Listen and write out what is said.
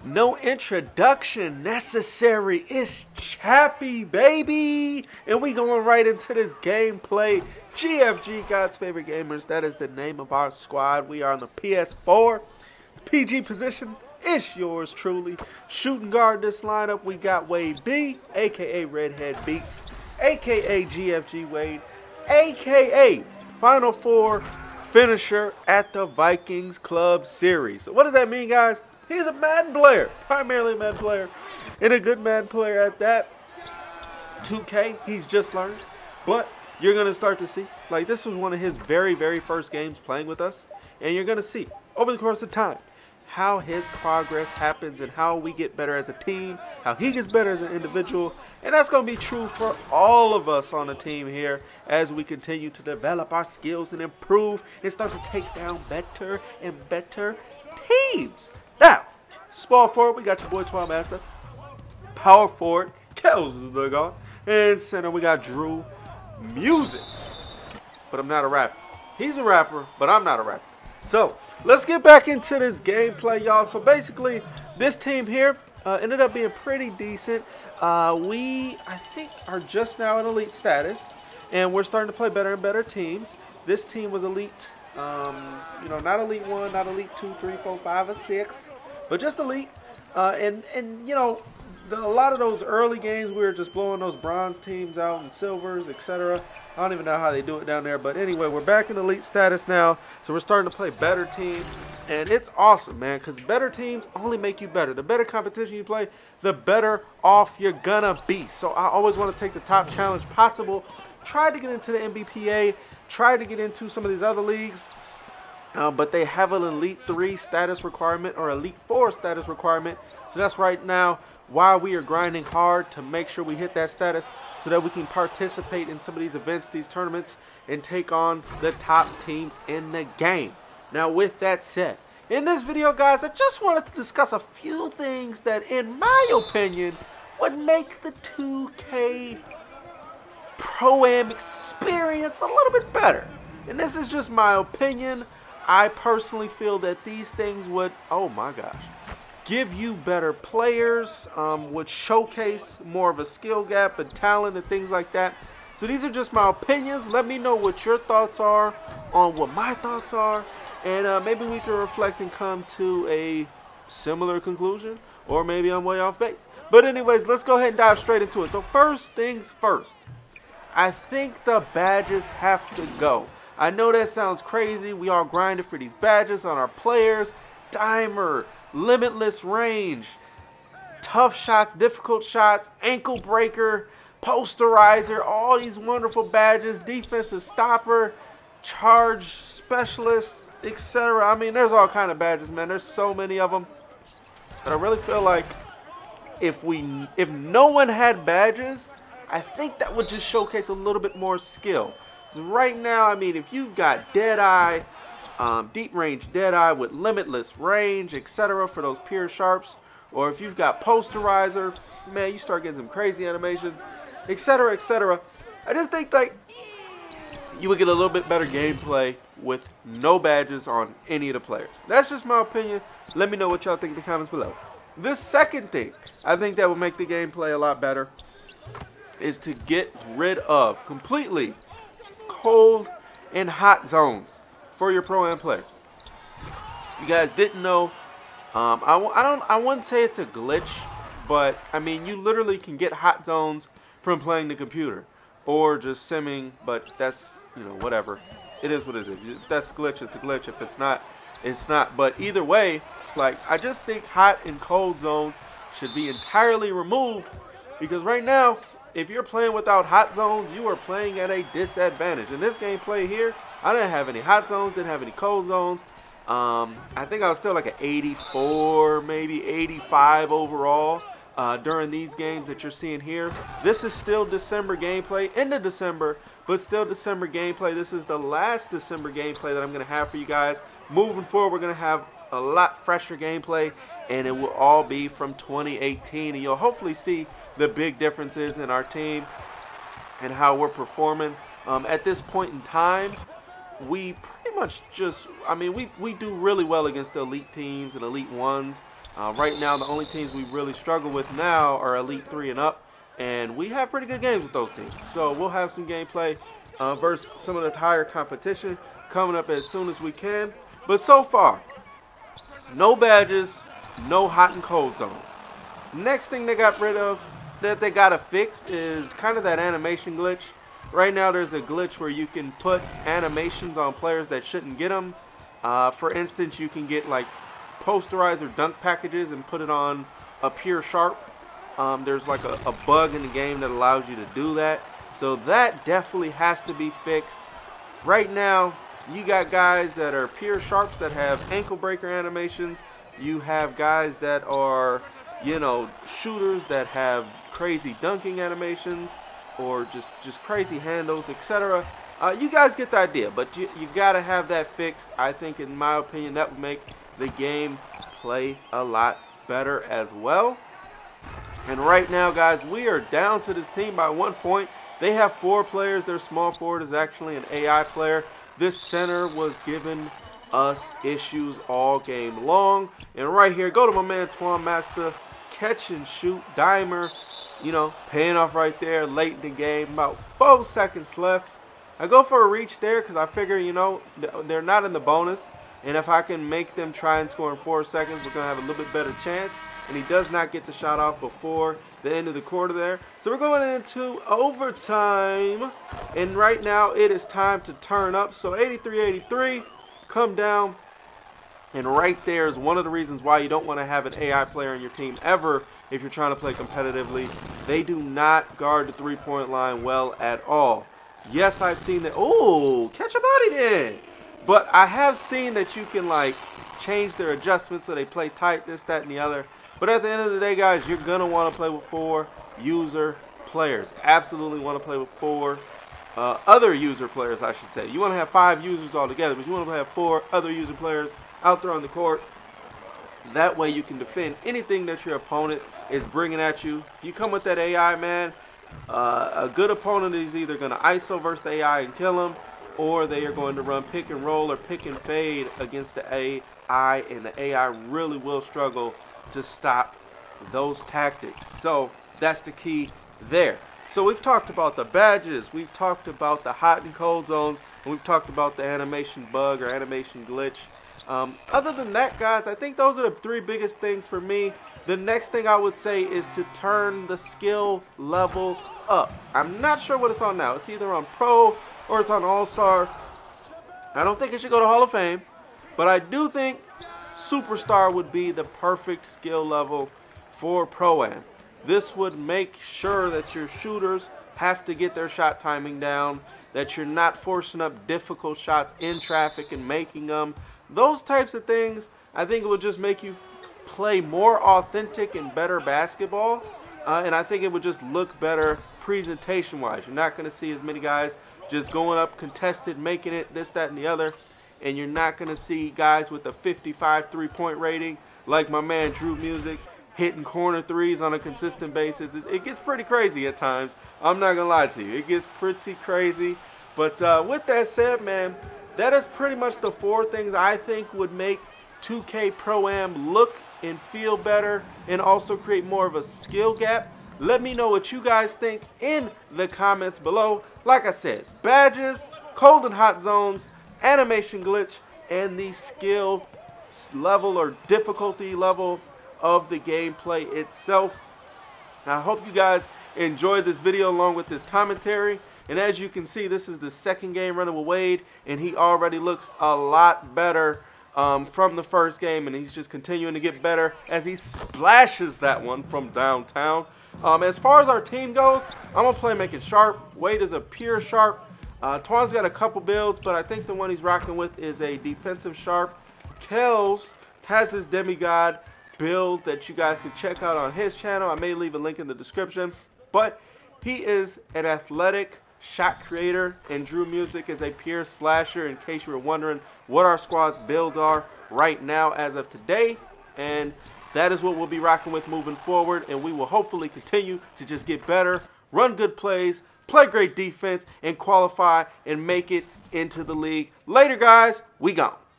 No introduction necessary. It's Chappy, baby. And we going right into this gameplay. GFG, God's Favorite Gamers. That is the name of our squad. We are on the PS4. PG position is yours truly. Shooting guard this lineup, we got Wade B, a.k.a. Redhead Beats, a.k.a. GFG Wade, a.k.a. Final Four finisher at the Vikings Club Series. So what does that mean, guys? He's a Madden player, primarily a Madden player, and a good Madden player at that. 2K, he's just learned, but you're going to start to see, like, this was one of his very first games playing with us, and you're going to see, over the course of time, how his progress happens and how we get better as a team, how he gets better as an individual, and that's going to be true for all of us on the team here as we continue to develop our skills and improve and start to take down better and better teams. Now, small forward, we got your boy Twelve Master. Power forward, Kels Zion, and center, we got Drew Music. But I'm not a rapper. He's a rapper, but I'm not a rapper. So, let's get back into this gameplay, y'all. So, basically, this team here ended up being pretty decent. We, I think, are just now in elite status, and we're starting to play better and better teams. This team was elite, you know, not elite 1, not elite 2, 3, 4, 5, or 6, but just elite. And you know, a lot of those early games, we were just blowing those bronze teams out and silvers, etc. I don't even know how they do it down there. But anyway, we're back in elite status now. So we're starting to play better teams. And it's awesome, man, because better teams only make you better. The better competition you play, the better off you're going to be. So I always want to take the top challenge possible. Try to get into the NBPA. Try to get into some of these other leagues. But they have an Elite 3 status requirement or Elite 4 status requirement. So that's right now why we are grinding hard to make sure we hit that status so that we can participate in some of these events, these tournaments, and take on the top teams in the game. Now, with that said, in this video, guys, I just wanted to discuss a few things that, in my opinion, would make the 2K ProAm experience a little bit better. And this is just my opinion. I personally feel that these things would, oh my gosh, give you better players, would showcase more of a skill gap and talent and things like that. So these are just my opinions. Let me know what your thoughts are on what my thoughts are, and maybe we can reflect and come to a similar conclusion, or maybe I'm way off base. But anyways, let's go ahead and dive straight into it. So first things first, I think the badges have to go. I know that sounds crazy. We all grinded for these badges on our players. Dimer, limitless range, tough shots, difficult shots, ankle breaker, posterizer, all these wonderful badges, defensive stopper, charge specialist, etc. I mean, there's all kind of badges, man. There's so many of them. But I really feel like if no one had badges, I think that would just showcase a little bit more skill. Right now, I mean, if you've got Deadeye, deep range Deadeye with limitless range, etc. for those pure sharps, or if you've got posterizer, man, you start getting some crazy animations, etc., etc. I just think, like, you would get a little bit better gameplay with no badges on any of the players. That's just my opinion. Let me know what y'all think in the comments below. The second thing I think that would make the gameplay a lot better is to get rid of completely cold and hot zones for your ProAm players. You guys didn't know, I wouldn't say it's a glitch, but I mean, you literally can get hot zones from playing the computer or just simming, but that's, you know, whatever. It is what it is. If that's a glitch, it's a glitch. If it's not, it's not. But either way, like, I just think hot and cold zones should be entirely removed, because right now, if you're playing without hot zones, you are playing at a disadvantage. In this gameplay here, I didn't have any hot zones, didn't have any cold zones. I think I was still like an 84, maybe 85 overall during these games that you're seeing here. This is still December gameplay, end of December, but still December gameplay. This is the last December gameplay that I'm going to have for you guys. Moving forward, we're going to have a lot fresher gameplay, and it will all be from 2018, and you'll hopefully see the big differences in our team and how we're performing. At this point in time, we pretty much just, I mean, we do really well against the elite teams and elite ones. Right now, the only teams we really struggle with now are Elite 3 and up, and we have pretty good games with those teams. So we'll have some gameplay versus some of the higher competition coming up as soon as we can. But so far, no badges, no hot and cold zones. Next thing they got rid of that they gotta fix is kind of that animation glitch. Right now there's a glitch where you can put animations on players that shouldn't get them. For instance, you can get like posterizer dunk packages and put it on a pure sharp. There's like a bug in the game that allows you to do that. So that definitely has to be fixed. Right now, you got guys that are pure sharps that have ankle breaker animations. You have guys that are, you know, shooters that have crazy dunking animations or just crazy handles, etc. You guys get the idea, but you got to have that fixed. I think, in my opinion, that would make the game play a lot better as well. And right now, guys, we are down to this team by 1 point. They have 4 players. Their small forward is actually an AI player. This center was giving us issues all game long. And right here, go to my man Twan Master, catch and shoot, dimer, you know, paying off right there late in the game. About 4 seconds left. I go for a reach there because I figure, you know, they're not in the bonus. And if I can make them try and score in 4 seconds, we're going to have a little bit better chance. And he does not get the shot off before the end of the quarter there. So we're going into overtime. And right now it is time to turn up. So 83-83, come down. And right there is one of the reasons why you don't want to have an AI player in your team ever if you're trying to play competitively. They do not guard the three-point line well at all. Yes, I've seen that. Oh, catch a body then. But I have seen that you can like change their adjustments so they play tight, this, that, and the other. But at the end of the day, guys, you're going to want to play with 4 user players. Absolutely want to play with 4 other user players, I should say. You want to have 5 users altogether, but you want to have 4 other user players out there on the court. That way you can defend anything that your opponent is bringing at you. If you come with that AI, man, a good opponent is either going to ISO versus the AI and kill him, or they are going to run pick and roll or pick and fade against the AI, and the AI really will struggle to stop those tactics. So that's the key there. So we've talked about the badges, we've talked about the hot and cold zones, and we've talked about the animation bug or animation glitch. Other than that, guys, I think those are the 3 biggest things for me. The next thing I would say is to turn the skill level up. I'm not sure what it's on now. It's either on Pro or it's on All-Star. I don't think it should go to Hall of Fame, but I do think Superstar would be the perfect skill level for Pro-Am. This would make sure that your shooters have to get their shot timing down, that you're not forcing up difficult shots in traffic and making them. Those types of things, I think it would just make you play more authentic and better basketball. And I think it would just look better presentation-wise. You're not going to see as many guys just going up contested, making it, this, that, and the other. And you're not going to see guys with a 55 3-point rating like my man Drew Music hitting corner threes on a consistent basis. It gets pretty crazy at times. I'm not going to lie to you. It gets pretty crazy. But with that said, man, that is pretty much the 4 things I think would make 2K Pro-Am look and feel better and also create more of a skill gap. Let me know what you guys think in the comments below. Like I said, badges, cold and hot zones, animation glitch, and the skill level or difficulty level of the gameplay itself. I hope you guys enjoyed this video along with this commentary. And as you can see, this is the 2nd game running with Wade, and he already looks a lot better from the first game, and he's just continuing to get better as he splashes that one from downtown. As far as our team goes, I'm going to play making sharp. Wade is a pure sharp. Twan's got a couple builds, but I think the one he's rocking with is a defensive sharp. Kels has his demigod build that you guys can check out on his channel. I may leave a link in the description. But he is an athletic shot creator, and Drew Music is a pure slasher, in case you were wondering what our squad's builds are right now as of today. And that is what we'll be rocking with moving forward, and we will hopefully continue to just get better, run good plays, play great defense, and qualify and make it into the league. Later, guys. We gone.